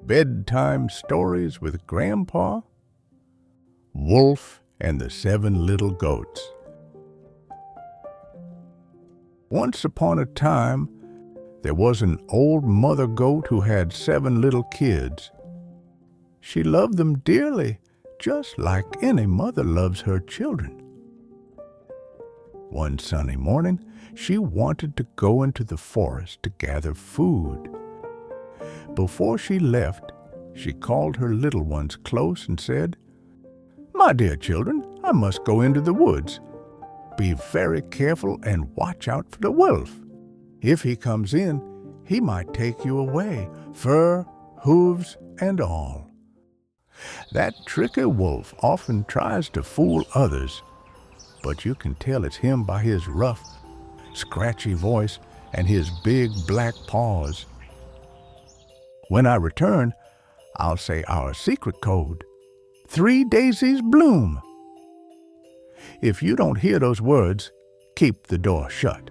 Bedtime Stories with Grandpa, Wolf and the Seven Little Goats. Once upon a time, there was an old mother goat who had 7 little kids. She loved them dearly, just like any mother loves her children. One sunny morning, she wanted to go into the forest to gather food. Before she left, she called her little ones close and said, "My dear children, I must go into the woods. Be very careful and watch out for the wolf. If he comes in, he might take you away, fur, hooves, and all. That tricky wolf often tries to fool others, but you can tell it's him by his rough, scratchy voice and his big black paws. When I return, I'll say our secret code, 3 daisies bloom. If you don't hear those words, keep the door shut."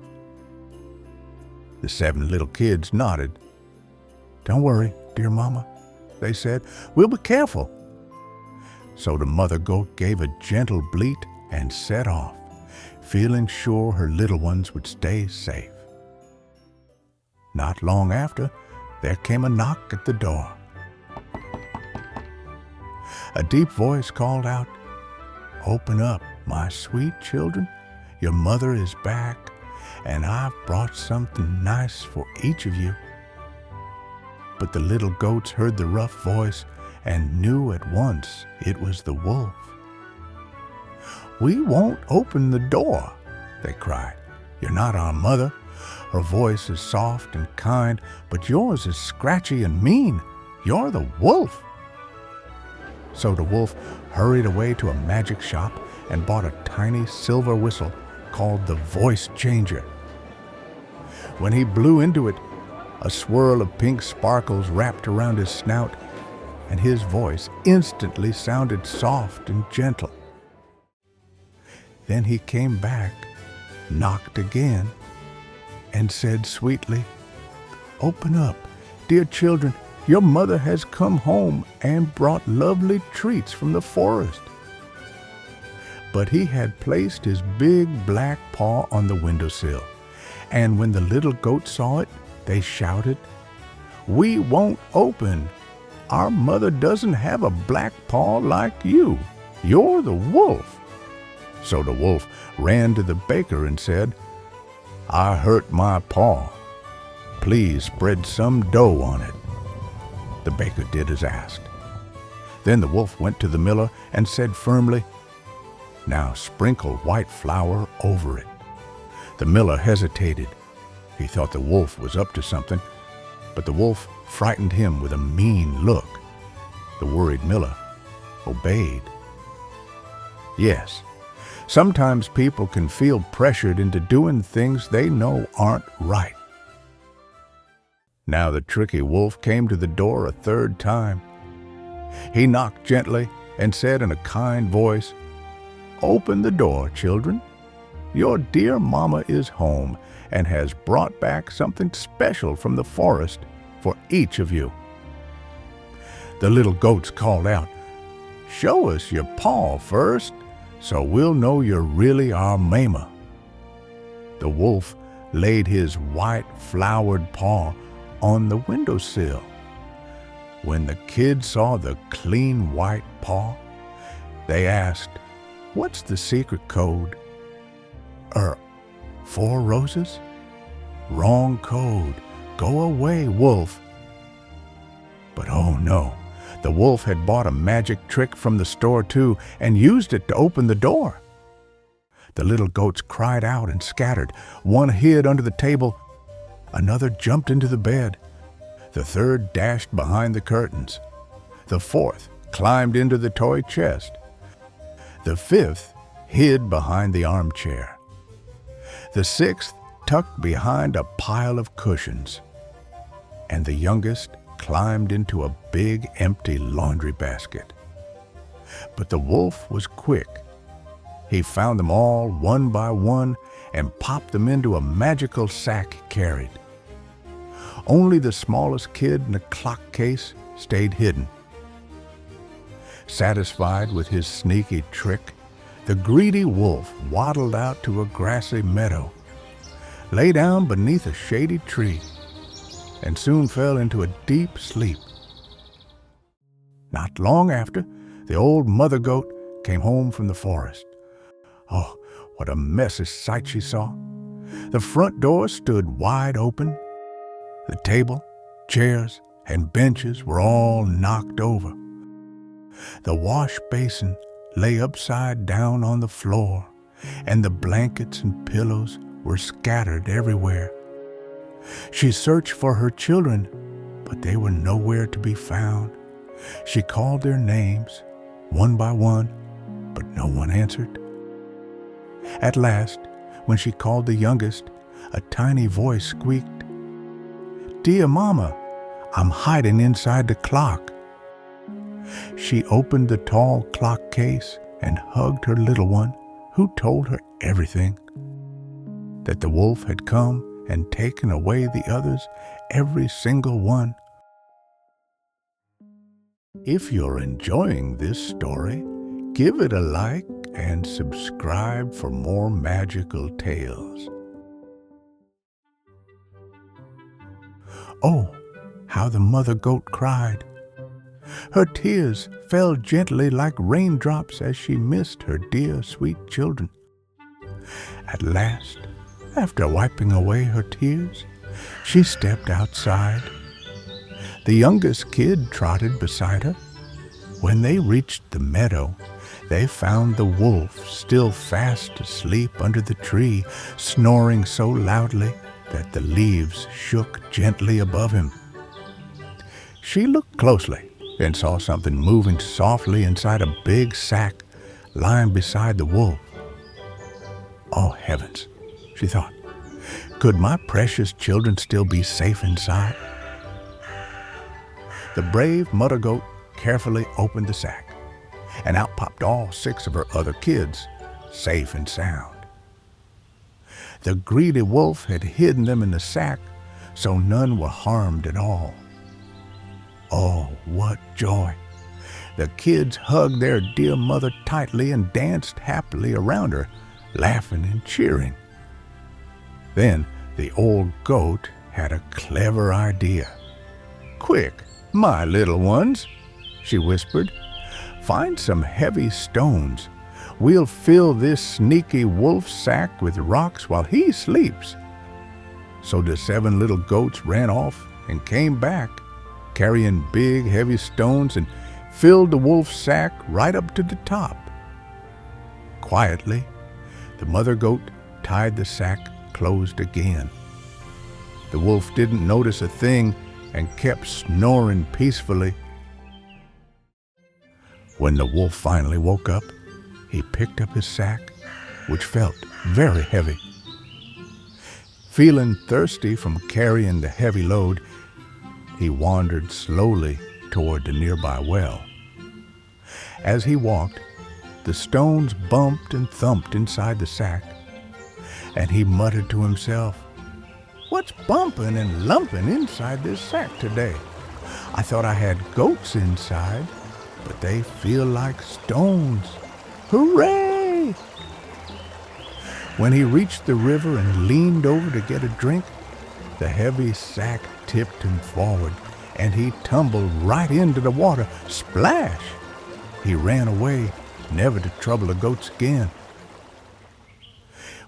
The 7 little kids nodded. "Don't worry, dear Mama," they said. "We'll be careful." So the mother goat gave a gentle bleat and set off, feeling sure her little ones would stay safe. Not long after, there came a knock at the door. A deep voice called out, "Open up, my sweet children. Your mother is back, and I've brought something nice for each of you." But the little goats heard the rough voice and knew at once it was the wolf. "We won't open the door," they cried. "You're not our mother. Her voice is soft and kind, but yours is scratchy and mean. You're the wolf." So the wolf hurried away to a magic shop and bought a tiny silver whistle called the voice changer. When he blew into it, a swirl of pink sparkles wrapped around his snout, and his voice instantly sounded soft and gentle. Then he came back, knocked again, and said sweetly, "Open up, dear children. Your mother has come home and brought lovely treats from the forest." But he had placed his big black paw on the windowsill, and when the little goats saw it, they shouted, "We won't open. Our mother doesn't have a black paw like you. You're the wolf." So the wolf ran to the baker and said, "I hurt my paw. Please spread some dough on it." The baker did as asked. Then the wolf went to the miller and said firmly, "Now sprinkle white flour over it." The miller hesitated. He thought the wolf was up to something, but the wolf frightened him with a mean look. The worried miller obeyed. Yes, sometimes people can feel pressured into doing things they know aren't right. Now the tricky wolf came to the door a 3rd time. He knocked gently and said in a kind voice, "Open the door, children. Your dear mama is home and has brought back something special from the forest for each of you." The little goats called out, "Show us your paw first, so we'll know you're really our mama." The wolf laid his white flowered paw on the windowsill. When the kids saw the clean white paw, they asked, "What's the secret code?" 4 roses? Wrong code. Go away, wolf." But oh no, the wolf had bought a magic trick from the store too and used it to open the door. The little goats cried out and scattered. One hid under the table. Another jumped into the bed. The 3rd dashed behind the curtains. The 4th climbed into the toy chest. The 5th hid behind the armchair. The 6th tucked behind a pile of cushions. And the youngest climbed into a big empty laundry basket. But the wolf was quick. He found them all one by one and popped them into a magical sack he carried. Only the smallest kid in the clock case stayed hidden. Satisfied with his sneaky trick, the greedy wolf waddled out to a grassy meadow, lay down beneath a shady tree, and soon fell into a deep sleep. Not long after, the old mother goat came home from the forest. Oh, what a messy sight she saw. The front door stood wide open. The table, chairs, and benches were all knocked over. The wash basin lay upside down on the floor, and the blankets and pillows were scattered everywhere. She searched for her children, but they were nowhere to be found. She called their names, one by one, but no one answered. At last, when she called the youngest, a tiny voice squeaked, "Dear Mama, I'm hiding inside the clock." She opened the tall clock case and hugged her little one, who told her everything. That the wolf had come and taken away the others, every single one. If you're enjoying this story, give it a like and subscribe for more magical tales. Oh, how the mother goat cried. Her tears fell gently like raindrops as she missed her dear sweet children. At last, after wiping away her tears, she stepped outside. The youngest kid trotted beside her. When they reached the meadow, they found the wolf still fast asleep under the tree, snoring so loudly that the leaves shook gently above him. She looked closely and saw something moving softly inside a big sack lying beside the wolf. Oh, heavens, she thought. Could my precious children still be safe inside? The brave mother goat carefully opened the sack, and out popped all 6 of her other kids, safe and sound. The greedy wolf had hidden them in the sack, so none were harmed at all. Oh, what joy! The kids hugged their dear mother tightly and danced happily around her, laughing and cheering. Then the old goat had a clever idea. "Quick, my little ones," she whispered, "find some heavy stones. We'll fill this sneaky wolf sack with rocks while he sleeps." So the 7 little goats ran off and came back, carrying big, heavy stones, and filled the wolf's sack right up to the top. Quietly, the mother goat tied the sack closed again. The wolf didn't notice a thing and kept snoring peacefully. When the wolf finally woke up, he picked up his sack, which felt very heavy. Feeling thirsty from carrying the heavy load, he wandered slowly toward the nearby well. As he walked, the stones bumped and thumped inside the sack, and he muttered to himself, "What's bumping and lumping inside this sack today? I thought I had goats inside, but they feel like stones. Hooray!" When he reached the river and leaned over to get a drink, the heavy sack tipped him forward, and he tumbled right into the water. Splash! He ran away, never to trouble the goats again.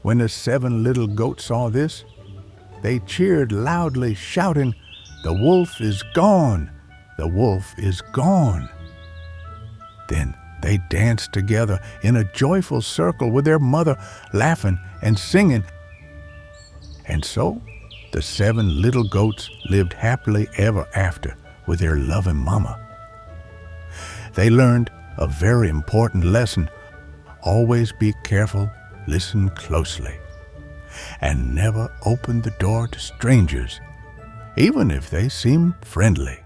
When the 7 little goats saw this, they cheered loudly, shouting, "The wolf is gone! The wolf is gone!" Then they danced together in a joyful circle with their mother, laughing and singing. And so the 7 little goats lived happily ever after with their loving mama. They learned a very important lesson. Always be careful, listen closely, and never open the door to strangers, even if they seem friendly.